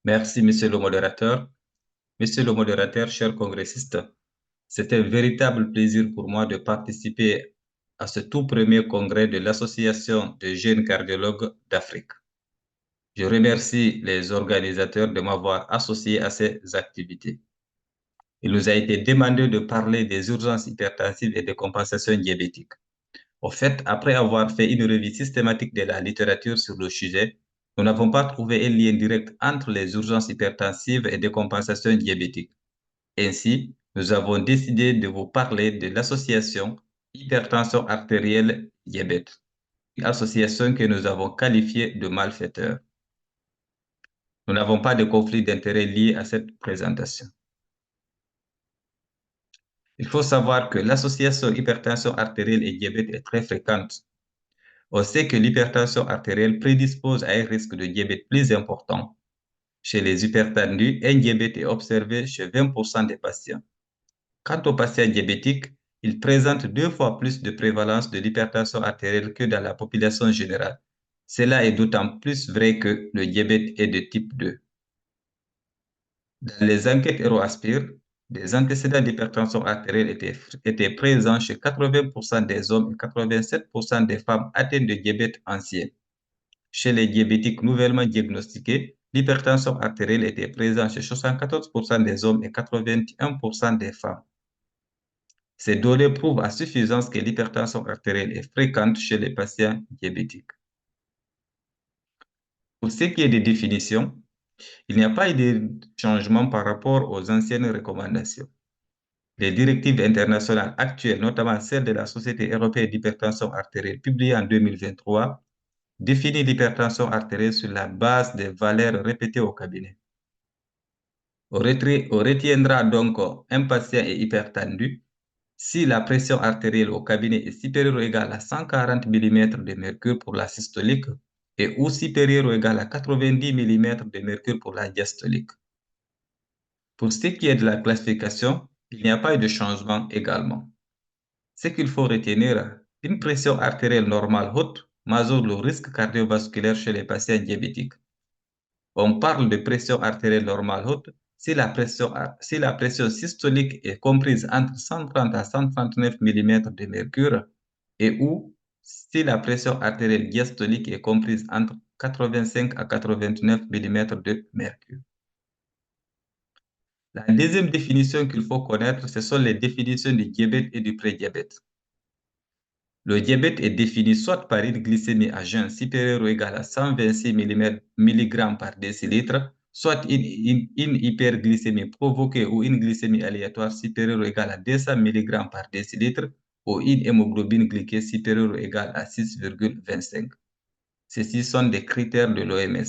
Merci, monsieur le modérateur. Monsieur le modérateur, chers congressistes, c'est un véritable plaisir pour moi de participer à ce tout premier congrès de l'Association des jeunes cardiologues d'Afrique. Je remercie les organisateurs de m'avoir associé à ces activités. Il nous a été demandé de parler des urgences hypertensives et des compensations diabétiques. Au fait, après avoir fait une revue systématique de la littérature sur le sujet, nous n'avons pas trouvé un lien direct entre les urgences hypertensives et des compensations diabétiques. Ainsi, nous avons décidé de vous parler de l'association hypertension artérielle diabète, une association que nous avons qualifiée de malfaiteur. Nous n'avons pas de conflit d'intérêt lié à cette présentation. Il faut savoir que l'association hypertension artérielle et diabète est très fréquente. On sait que l'hypertension artérielle prédispose à un risque de diabète plus important. Chez les hypertendus, un diabète est observé chez 20% des patients. Quant aux patients diabétiques, ils présentent 2 fois plus de prévalence de l'hypertension artérielle que dans la population générale. Cela est d'autant plus vrai que le diabète est de type 2. Dans les enquêtes Euroaspire, des antécédents d'hypertension artérielle étaient présents chez 80% des hommes et 87% des femmes atteintes de diabète ancien. Chez les diabétiques nouvellement diagnostiqués, l'hypertension artérielle était présente chez 74% des hommes et 81% des femmes. Ces données prouvent à suffisance que l'hypertension artérielle est fréquente chez les patients diabétiques. Pour ce qui est des définitions, il n'y a pas eu de changement par rapport aux anciennes recommandations. Les directives internationales actuelles, notamment celle de la Société européenne d'hypertension artérielle publiée en 2023, définit l'hypertension artérielle sur la base des valeurs répétées au cabinet. On retiendra donc un patient est hypertendu si la pression artérielle au cabinet est supérieure ou égale à 140 mm de mercure pour la systolique et ou supérieure ou égale à 90 mm de mercure pour la diastolique. Pour ce qui est de la classification, il n'y a pas eu de changement également. Ce qu'il faut retenir, une pression artérielle normale haute mesure le risque cardiovasculaire chez les patients diabétiques. On parle de pression artérielle normale haute si la pression systolique est comprise entre 130 à 139 mm de mercure et ou si la pression artérielle diastolique est comprise entre 85 à 89 mm de mercure. La deuxième définition qu'il faut connaître, ce sont les définitions du diabète et du prédiabète. Le diabète est défini soit par une glycémie à jeun supérieure ou égale à 126 mg par décilitre, soit une hyperglycémie provoquée ou une glycémie aléatoire supérieure ou égale à 200 mg par décilitre, ou une hémoglobine glyquée supérieure ou égale à 6,25. Ceci sont des critères de l'OMS.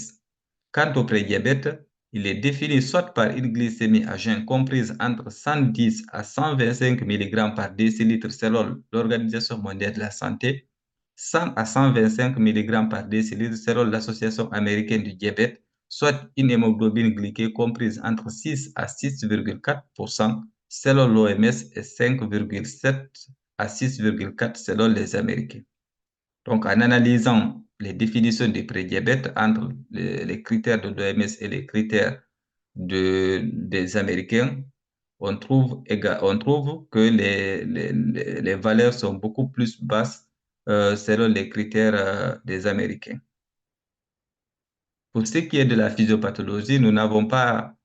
Quant au prédiabète, il est défini soit par une glycémie à jeun comprise entre 110 à 125 mg par décilitre selon l'Organisation mondiale de la santé, 100 à 125 mg par décilitre selon l'Association américaine du diabète, soit une hémoglobine glyquée comprise entre 6 à 6,4% selon l'OMS et 5,7 à 6,4 selon les Américains. Donc, en analysant les définitions du prédiabète entre les critères de l'OMS et les critères des Américains, on trouve que les valeurs sont beaucoup plus basses selon les critères des Américains. Pour ce qui est de la physiopathologie, nous n'allons pas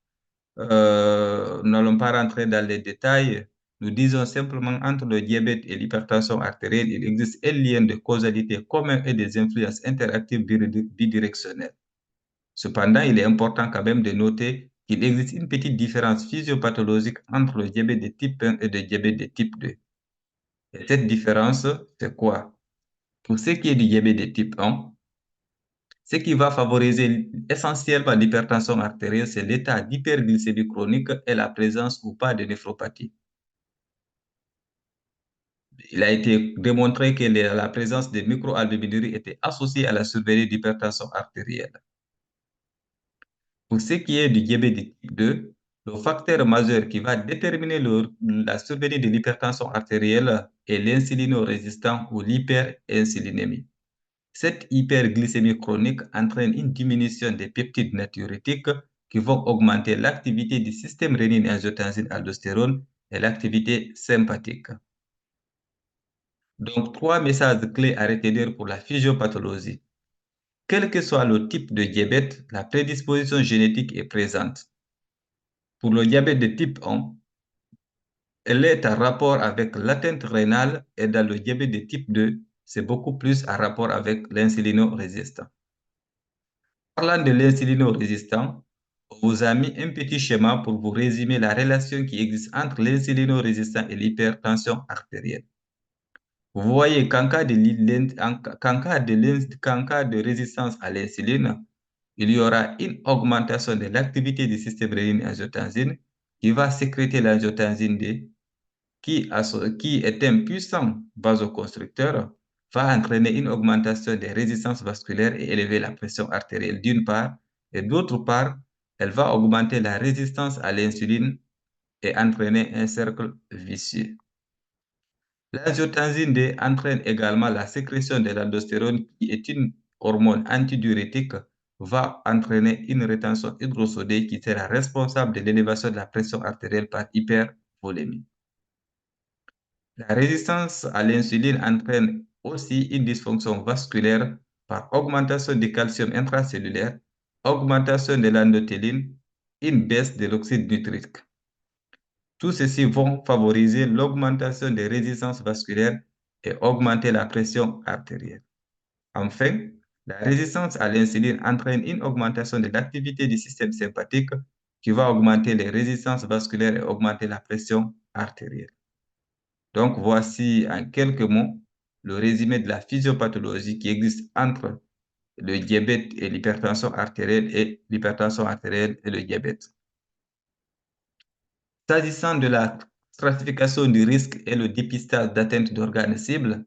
rentrer dans les détails. Nous disons simplement entre le diabète et l'hypertension artérielle, il existe un lien de causalité commun et des influences interactives bidirectionnelles. Cependant, il est important quand même de noter qu'il existe une petite différence physiopathologique entre le diabète de type 1 et le diabète de type 2. Et cette différence, c'est quoi? Pour ce qui est du diabète de type 1, ce qui va favoriser essentiellement l'hypertension artérielle, c'est l'état d'hyperglycémie chronique et la présence ou pas de néphropathie. Il a été démontré que la présence de microalbuminurie était associée à la survenue d'hypertension artérielle. Pour ce qui est du diabète de type 2, le facteur majeur qui va déterminer la survenue de l'hypertension artérielle est l'insulino-résistant ou l'hyperinsulinémie. Cette hyperglycémie chronique entraîne une diminution des peptides natriurétiques qui vont augmenter l'activité du système rénine-angiotensine-aldostérone et l'activité sympathique. Donc, 3 messages clés à retenir pour la physiopathologie. Quel que soit le type de diabète, la prédisposition génétique est présente. Pour le diabète de type 1, elle est en rapport avec l'atteinte rénale, et dans le diabète de type 2, c'est beaucoup plus en rapport avec l'insulino-résistant. Parlant de l'insulino-résistant, on vous a mis un petit schéma pour vous résumer la relation qui existe entre l'insulino-résistant et l'hypertension artérielle. Vous voyez qu'en cas de résistance à l'insuline, il y aura une augmentation de l'activité du système rénine-angiotensine qui va sécréter l'angiotensine D, qui est un puissant vasoconstricteur, va entraîner une augmentation des résistances vasculaires et élever la pression artérielle d'une part, et d'autre part, elle va augmenter la résistance à l'insuline et entraîner un cercle vicieux. L'angiotensine D entraîne également la sécrétion de l'aldostérone, qui est une hormone antidiurétique, va entraîner une rétention hydrosodée qui sera responsable de l'élévation de la pression artérielle par hypervolémie. La résistance à l'insuline entraîne aussi une dysfonction vasculaire par augmentation du calcium intracellulaire, augmentation de l'endothéline, une baisse de l'oxyde nitrique. Tout ceci vont favoriser l'augmentation des résistances vasculaires et augmenter la pression artérielle. Enfin, la résistance à l'insuline entraîne une augmentation de l'activité du système sympathique qui va augmenter les résistances vasculaires et augmenter la pression artérielle. Donc, voici en quelques mots le résumé de la physiopathologie qui existe entre le diabète et l'hypertension artérielle et le diabète. S'agissant de la stratification du risque et le dépistage d'atteinte d'organes cibles,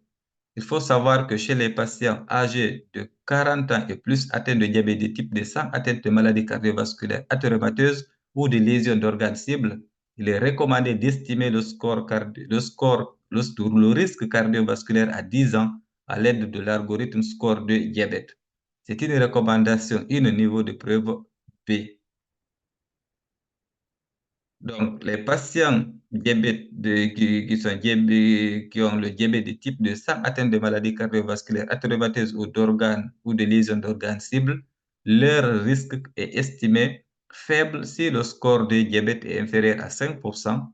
il faut savoir que chez les patients âgés de 40 ans et plus atteints de diabète de type 2 sans atteinte de maladies cardiovasculaires athéromatoeuses ou de lésions d'organes cibles, il est recommandé d'estimer le risque cardiovasculaire à 10 ans à l'aide de l'algorithme score de diabète. C'est une recommandation, un niveau de preuve B. Donc, les patients qui ont le diabète de type 2 sans atteinte de maladies cardiovasculaires athéromatoeuses ou d'organes ou de lésions d'organes cibles, leur risque est estimé faible si le score de diabète est inférieur à 5%,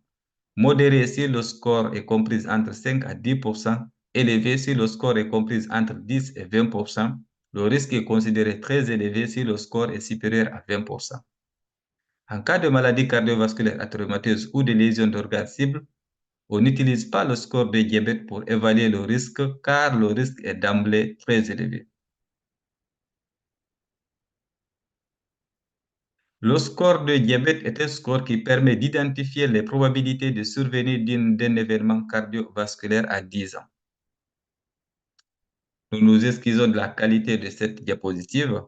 modéré si le score est compris entre 5 à 10%, élevé si le score est compris entre 10 et 20%. Le risque est considéré très élevé si le score est supérieur à 20%. En cas de maladie cardiovasculaire athéromatoeuse ou de lésions d'organes cibles, on n'utilise pas le score de diabète pour évaluer le risque car le risque est d'emblée très élevé. Le score de diabète est un score qui permet d'identifier les probabilités de survenue d'un événement cardiovasculaire à 10 ans. Nous nous excusons de la qualité de cette diapositive.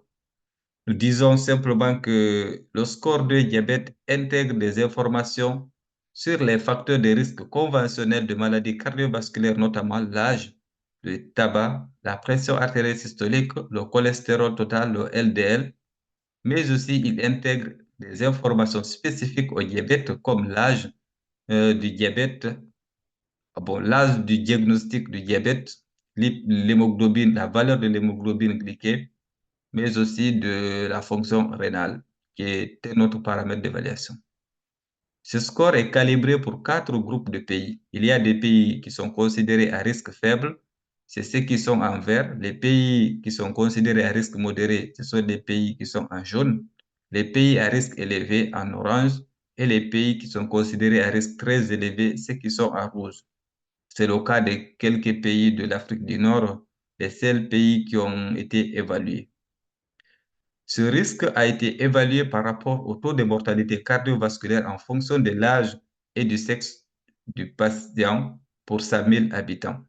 Nous disons simplement que le score de diabète intègre des informations sur les facteurs de risque conventionnels de maladies cardiovasculaires, notamment l'âge, le tabac, la pression artérielle systolique, le cholestérol total, le LDL, mais aussi il intègre des informations spécifiques au diabète comme l'âge du diabète, l'âge du diagnostic du diabète, l'hémoglobine, la valeur de l'hémoglobine glyquée, mais aussi de la fonction rénale, qui est un autre paramètre d'évaluation. Ce score est calibré pour 4 groupes de pays. Il y a des pays qui sont considérés à risque faible, c'est ceux qui sont en vert. Les pays qui sont considérés à risque modéré, ce sont les pays qui sont en jaune. Les pays à risque élevé en orange et les pays qui sont considérés à risque très élevé, ceux qui sont en rouge. C'est le cas de quelques pays de l'Afrique du Nord, les seuls pays qui ont été évalués. Ce risque a été évalué par rapport au taux de mortalité cardiovasculaire en fonction de l'âge et du sexe du patient pour 100 000 habitants.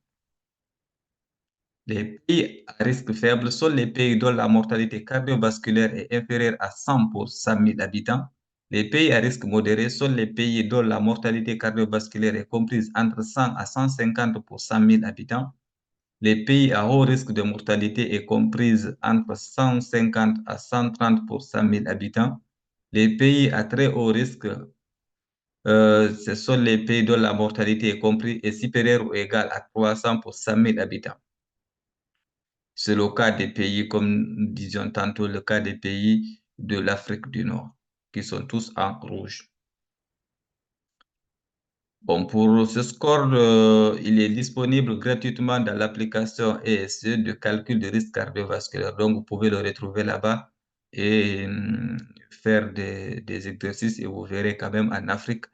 Les pays à risque faible sont les pays dont la mortalité cardiovasculaire est inférieure à 100 pour 100 000 habitants. Les pays à risque modéré sont les pays dont la mortalité cardiovasculaire est comprise entre 100 à 150 pour 100 000 habitants. Les pays à haut risque de mortalité est comprise entre 150 à 130 pour 100 000 habitants. Les pays à très haut risque, ce sont les pays dont la mortalité est comprise est supérieure ou égale à 300 pour 100 000 habitants. C'est le cas des pays, comme nous disions tantôt, le cas des pays de l'Afrique du Nord, qui sont tous en rouge. Bon, pour ce score, il est disponible gratuitement dans l'application ESE de calcul de risque cardiovasculaire. Donc, vous pouvez le retrouver là-bas et faire des exercices et vous verrez quand même en Afrique,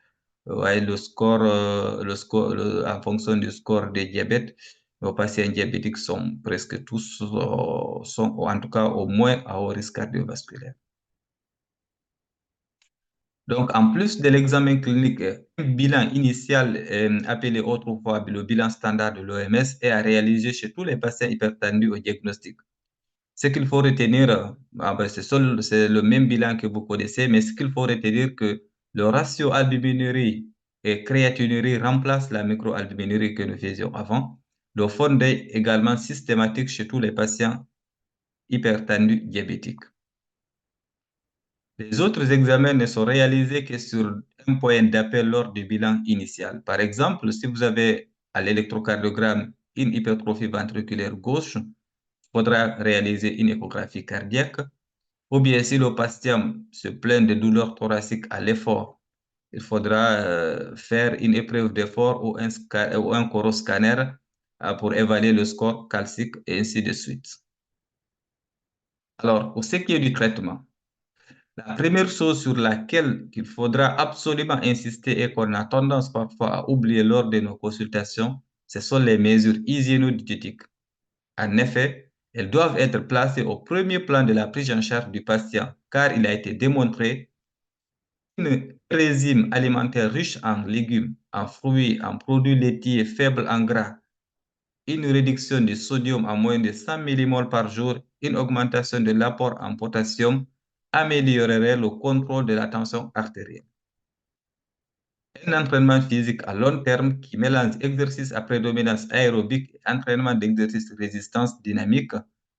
ouais, en fonction du score de diabète, nos patients diabétiques sont presque tous, sont en tout cas au moins à haut risque cardiovasculaire. Donc, en plus de l'examen clinique, un bilan initial appelé autrefois le bilan standard de l'OMS est à réaliser chez tous les patients hypertendus au diagnostic. Ce qu'il faut retenir, c'est le même bilan que vous connaissez, mais ce qu'il faut retenir que le ratio albuminurie et créatinurie remplace la microalbuminurie que nous faisions avant. Le fond est également systématique chez tous les patients hypertendus diabétiques. Les autres examens ne sont réalisés que sur un point d'appel lors du bilan initial. Par exemple, si vous avez à l'électrocardiogramme une hypertrophie ventriculaire gauche, il faudra réaliser une échographie cardiaque. Ou bien si le patient se plaint de douleurs thoraciques à l'effort, il faudra faire une épreuve d'effort ou un coroscanner pour évaluer le score calcique et ainsi de suite. Alors, pour ce qui est du traitement, la première chose sur laquelle il faudra absolument insister et qu'on a tendance parfois à oublier lors de nos consultations, ce sont les mesures hygiéno-diététiques. En effet, elles doivent être placées au premier plan de la prise en charge du patient car il a été démontré qu'un régime alimentaire riche en légumes, en fruits, en produits laitiers faibles en gras, une réduction du sodium à moins de 100 millimoles par jour, une augmentation de l'apport en potassium améliorerait le contrôle de la tension artérielle. Un entraînement physique à long terme qui mélange exercice à prédominance aérobique et entraînement d'exercice résistance dynamique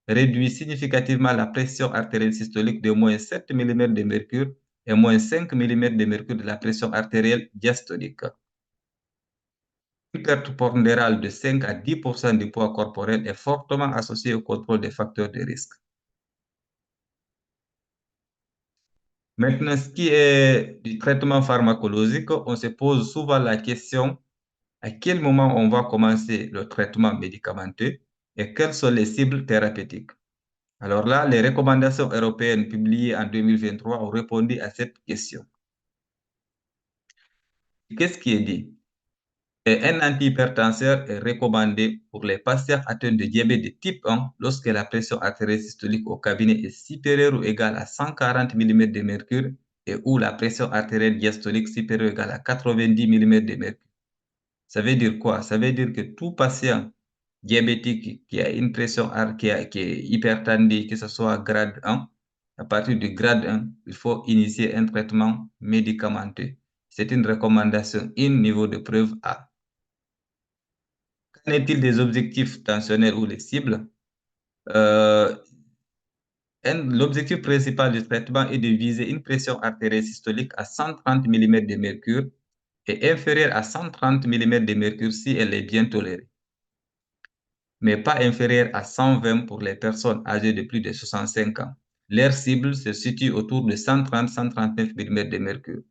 réduit significativement la pression artérielle systolique de moins 7 mm de mercure et moins 5 mm de mercure de la pression artérielle diastolique. Une perte pondérale de 5 à 10% du poids corporel est fortement associée au contrôle des facteurs de risque. Maintenant, ce qui est du traitement pharmacologique, on se pose souvent la question à quel moment on va commencer le traitement médicamenteux et quelles sont les cibles thérapeutiques. Alors là, les recommandations européennes publiées en 2023 ont répondu à cette question. Qu'est-ce qui est dit? Un antihypertenseur est recommandé pour les patients atteints de diabète de type 1 lorsque la pression artérielle systolique au cabinet est supérieure ou égale à 140 mm de mercure et où la pression artérielle diastolique supérieure ou égale à 90 mm de mercure. Ça veut dire quoi? Ça veut dire que tout patient diabétique qui a une pression qui est hypertendue, que ce soit grade 1, à partir du grade 1, il faut initier un traitement médicamenteux. C'est une recommandation, un niveau de preuve A. Qu'en est-il des objectifs tensionnels ou les cibles? L'objectif principal du traitement est de viser une pression artérielle systolique à 130 mm de mercure et inférieure à 130 mm de mercure si elle est bien tolérée, mais pas inférieure à 120 pour les personnes âgées de plus de 65 ans. Leur cible se situe autour de 130-139 mm de mercure.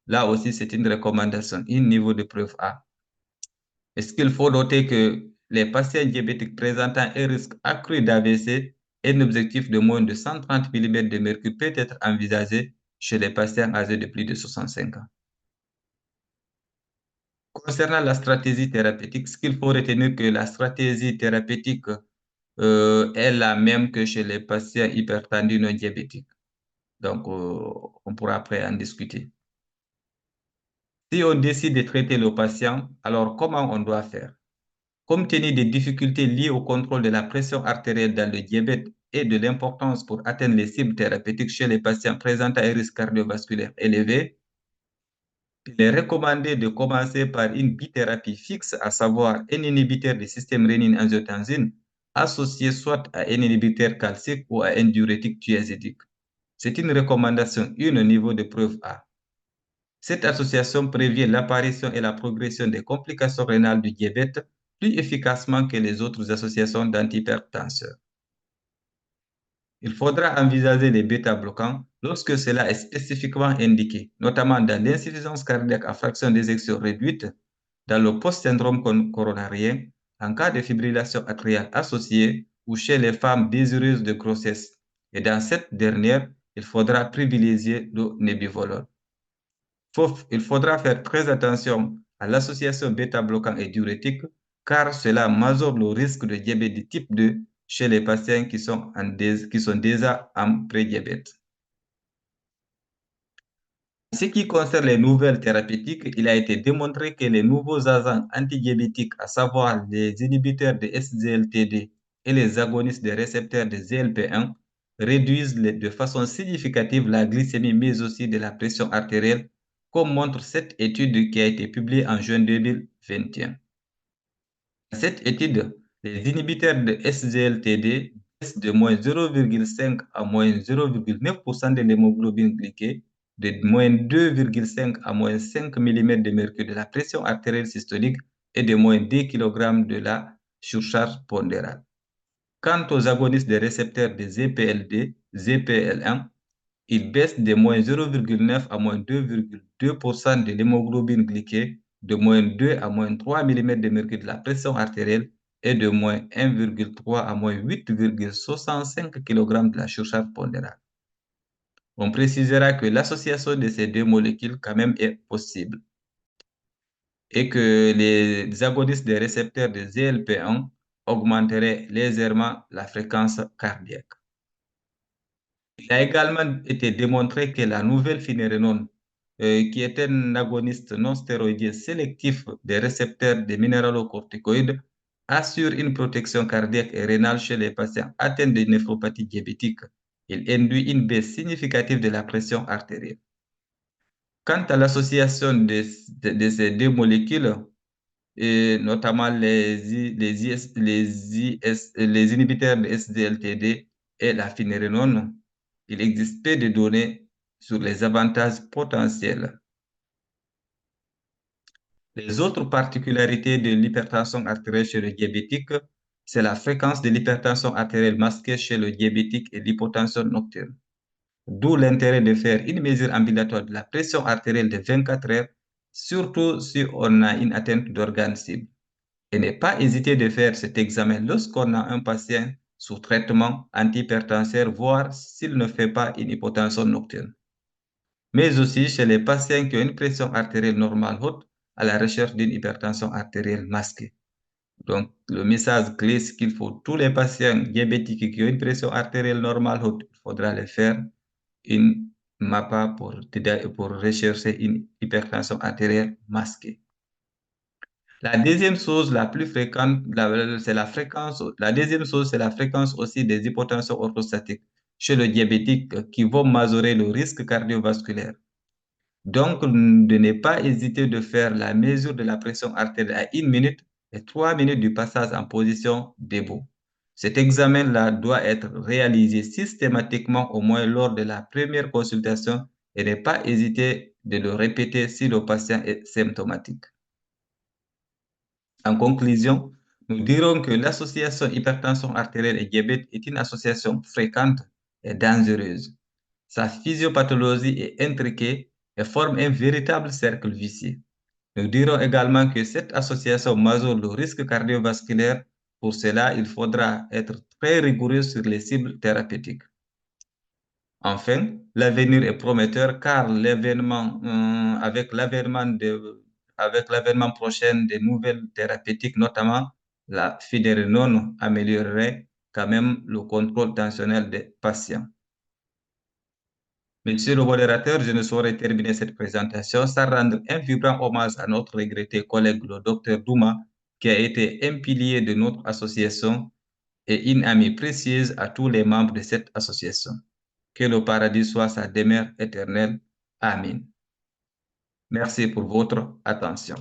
Là aussi, c'est une recommandation, un niveau de preuve A. Est-ce qu'il faut noter que les patients diabétiques présentant un risque accru d'AVC, un objectif de moins de 130 mm de mercure peut être envisagé chez les patients âgés de plus de 65 ans. Concernant la stratégie thérapeutique, ce qu'il faut retenir que la stratégie thérapeutique est la même que chez les patients hypertendus non diabétiques. Donc, on pourra après en discuter. Si on décide de traiter le patient, alors comment on doit faire? Compte tenu des difficultés liées au contrôle de la pression artérielle dans le diabète et de l'importance pour atteindre les cibles thérapeutiques chez les patients présentant un risque cardiovasculaire élevé, il est recommandé de commencer par une bithérapie fixe, à savoir un inhibiteur du système rénine-angiotensine associé soit à un inhibiteur calcique ou à un diurétique thiazidique. C'est une recommandation 1 au niveau de preuve A. Cette association prévient l'apparition et la progression des complications rénales du diabète plus efficacement que les autres associations d'antihypertension. Il faudra envisager les bêta-bloquants lorsque cela est spécifiquement indiqué, notamment dans l'insuffisance cardiaque à fraction d'éjection réduite, dans le post-syndrome coronarien, en cas de fibrillation atriale associée ou chez les femmes désireuses de grossesse. Et dans cette dernière, il faudra privilégier le nebivolol. Il faudra faire très attention à l'association bêta-bloquant et diurétique car cela majore le risque de diabète de type 2 chez les patients qui sont déjà en prédiabète. En ce qui concerne les nouvelles thérapeutiques, il a été démontré que les nouveaux agents antidiabétiques, à savoir les inhibiteurs de SGLT2 et les agonistes des récepteurs de GLP-1, réduisent de façon significative la glycémie mais aussi de la pression artérielle, comme montre cette étude qui a été publiée en juin 2021. Dans cette étude, les inhibiteurs de SGLT2 baissent de moins 0,5 à moins 0,9% de l'hémoglobine glyquée, de moins 2,5 à moins 5 mm de mercure de la pression artérielle systolique et de moins 10 kg de la surcharge pondérale. Quant aux agonistes des récepteurs de ZPLD, ZPL1, ils baissent de moins 0,9 à moins 2,2% de l'hémoglobine glyquée, de moins 2 à moins 3 mm de mercure de la pression artérielle et de moins 1,3 à moins 8,65 kg de la surcharge pondérale. On précisera que l'association de ces deux molécules quand même est possible et que les agonistes des récepteurs de GLP-1 augmenteraient légèrement la fréquence cardiaque. Il a également été démontré que la nouvelle finérenone, qui est un agoniste non stéroïdien sélectif des récepteurs des minéralocorticoïdes, assure une protection cardiaque et rénale chez les patients atteints de néphropathie diabétique. Il induit une baisse significative de la pression artérielle. Quant à l'association de ces deux molécules, et notamment les inhibiteurs de SGLT2 et la finérenone, il existe peu de données sur les avantages potentiels. Les autres particularités de l'hypertension artérielle chez le diabétique, c'est la fréquence de l'hypertension artérielle masquée chez le diabétique et l'hypotension nocturne. D'où l'intérêt de faire une mesure ambulatoire de la pression artérielle de 24 heures, surtout si on a une atteinte d'organes cibles. Et ne pas hésiter de faire cet examen lorsqu'on a un patient sous traitement antihypertenseur, voire s'il ne fait pas une hypotension nocturne. Mais aussi chez les patients qui ont une pression artérielle normale haute à la recherche d'une hypertension artérielle masquée. Donc, le message clé, c'est qu'il faut tous les patients diabétiques qui ont une pression artérielle normale haute, il faudra les faire une MAPA pour rechercher une hypertension artérielle masquée. La deuxième chose la plus fréquente, c'est la fréquence. La deuxième chose, c'est la fréquence aussi des hypotensions orthostatiques chez le diabétique qui vont majorer le risque cardiovasculaire. Donc, de ne pas hésiter de faire la mesure de la pression artérielle à 1 minute et 3 minutes du passage en position debout. Cet examen-là doit être réalisé systématiquement au moins lors de la première consultation et ne pas hésiter de le répéter si le patient est symptomatique. En conclusion, nous dirons que l'association hypertension artérielle et diabète est une association fréquente et dangereuse. Sa physiopathologie est intriquée et forme un véritable cercle vicieux. Nous dirons également que cette association majore le risque cardiovasculaire. Pour cela, il faudra être très rigoureux sur les cibles thérapeutiques. Enfin, l'avenir est prometteur car avec l'avènement prochain des nouvelles thérapeutiques, notamment la finérenone, améliorerait quand même le contrôle tensionnel des patients. Monsieur le modérateur, je ne saurais terminer cette présentation sans rendre un vibrant hommage à notre regretté collègue, le docteur Douma, qui a été un pilier de notre association et une amie précieuse à tous les membres de cette association. Que le paradis soit sa demeure éternelle. Amen. Merci pour votre attention.